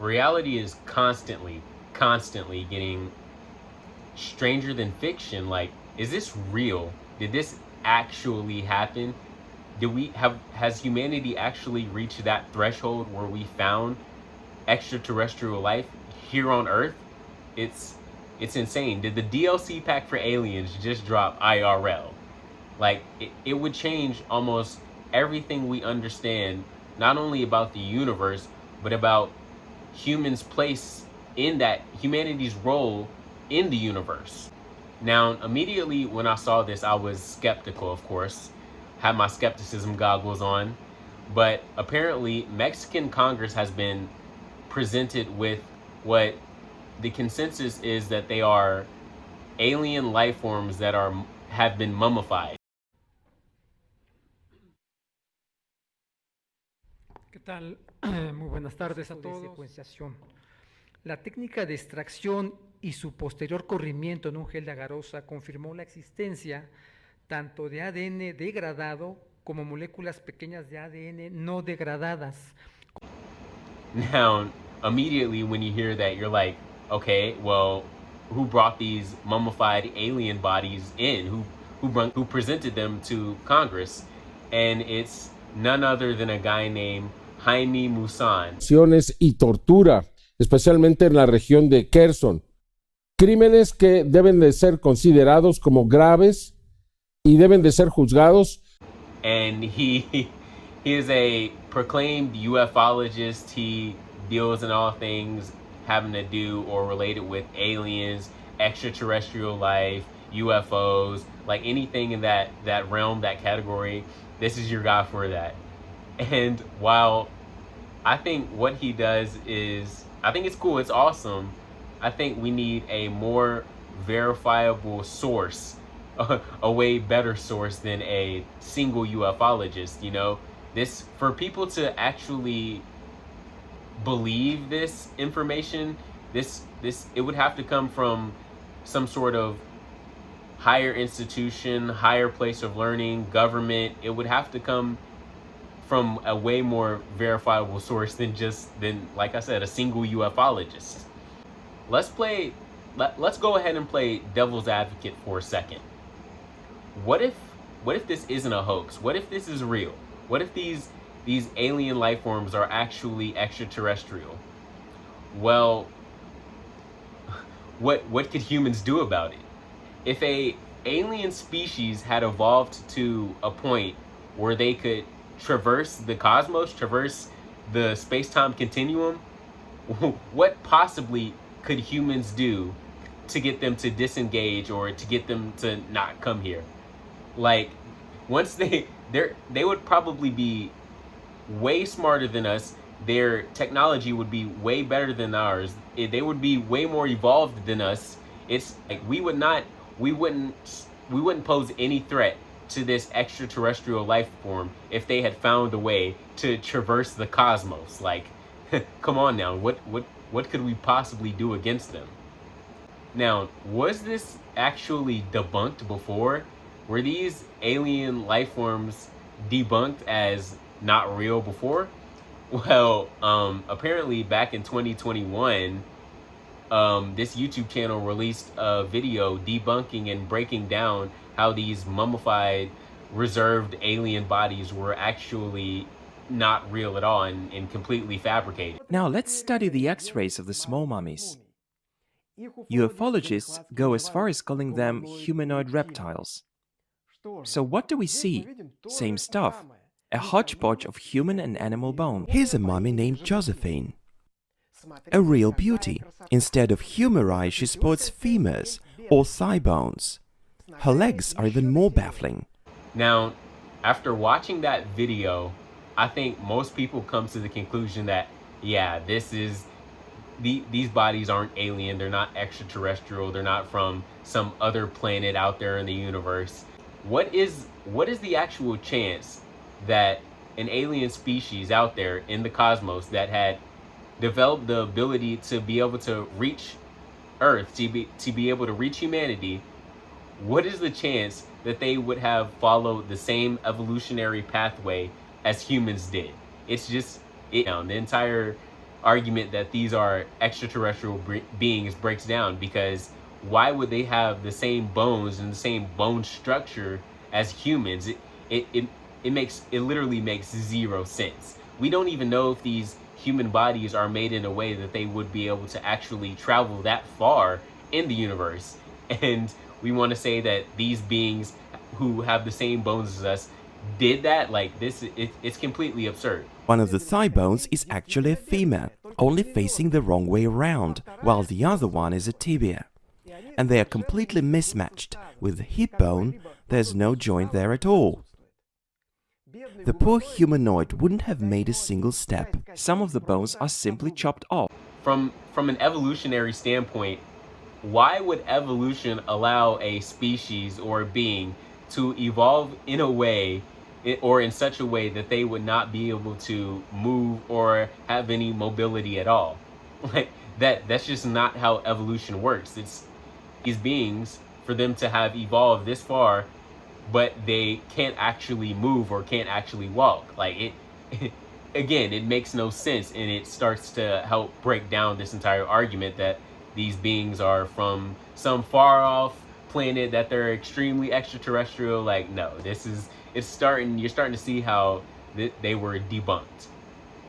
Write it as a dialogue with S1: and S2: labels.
S1: reality is constantly getting stranger than fiction. Like, is this real? Did this actually happen? Has humanity actually reached that threshold where we found extraterrestrial life here on Earth? It's it's insane. Did the DLC pack for Aliens just drop IRL? Like, it would change almost everything we understand, not only about the universe, but about humans' place in that, humanity's role in the universe. Now, immediately when I saw this, I was skeptical, of course, had my skepticism goggles on. But apparently, Mexican Congress has been presented with what the consensus is that they are alien life forms that have been mummified.
S2: ¿Qué tal? Muy buenas tardes a todos. Secuenciación. La técnica de extracción y su posterior corrimiento en un gel de agarosa confirmó la existencia tanto de ADN degradado como moléculas pequeñas de ADN no degradadas.
S1: Now, immediately when you hear that, you're like, okay, well, who brought these mummified alien bodies in? Who presented them to Congress? And it's none other than a guy named Jaime Maussan.
S3: Y tortura, especialmente en la región de Kherson. Crímenes que deben de ser considerados como graves y deben de ser juzgados.
S1: And he is a proclaimed ufologist. He deals in all things having to do or related with aliens, extraterrestrial life, UFOs, like anything in that realm, that category. This is your guy for that. And while I think what he does is, I think it's cool, it's awesome, I think we need a more verifiable source, a way better source than a single ufologist, you know? This, for people to actually believe this information, this it would have to come from some sort of higher institution, higher place of learning, government. It would have to come from a way more verifiable source than like I said, a single ufologist. Let's go ahead and play devil's advocate for a second. What if this isn't a hoax? What if this is real? What if these alien life forms are actually extraterrestrial? Well, what could humans do about it? If a alien species had evolved to a point where they could traverse the cosmos, traverse the space-time continuum, what possibly could humans do to get them to disengage or to get them to not come here? Like, once they would probably be way smarter than us. Their technology would be way better than ours. They would be way more evolved than us. It's like we wouldn't pose any threat to this extraterrestrial life form if they had found a way to traverse the cosmos. Like, come on now, what could we possibly do against them? Now, was this actually debunked before? Were these alien life forms debunked as not real before? Well, apparently back in 2021, this YouTube channel released a video debunking and breaking down how these mummified, reserved alien bodies were actually not real at all and completely fabricated.
S4: Now let's study the X-rays of the small mummies. Ufologists go as far as calling them humanoid reptiles. So what do we see? Same stuff. A hodgepodge of human and animal bone.
S5: Here's a mummy named Josephine. A real beauty. Instead of humer eyes, she sports femurs or thigh bones. Her legs are even more baffling.
S1: Now, after watching that video, I think most people come to the conclusion that, yeah, these bodies aren't alien, they're not extraterrestrial, they're not from some other planet out there in the universe. What is the actual chance that an alien species out there in the cosmos that had developed the ability to be able to reach Earth, to be able to reach humanity, what is the chance that they would have followed the same evolutionary pathway as humans did? It's just, the entire argument that these are extraterrestrial beings breaks down, because why would they have the same bones and the same bone structure as humans? It literally makes zero sense. We don't even know if these human bodies are made in a way that they would be able to actually travel that far in the universe. And we want to say that these beings who have the same bones as us did that? Like, it's completely absurd.
S5: One of the thigh bones is actually a femur, only facing the wrong way around, while the other one is a tibia. And they are completely mismatched. With the hip bone, there's no joint there at all. The poor humanoid wouldn't have made a single step.
S4: Some of the bones are simply chopped off.
S1: From an evolutionary standpoint, why would evolution allow a species or a being to evolve in a way or in such a way that they would not be able to move or have any mobility at all? Like, that's just not how evolution works. It's these beings, for them to have evolved this far, but they can't actually move or can't actually walk. Like, it again, it makes no sense, and it starts to help break down this entire argument that these beings are from some far off planet, that they're extremely extraterrestrial. Like, no, you're starting to see how they were debunked.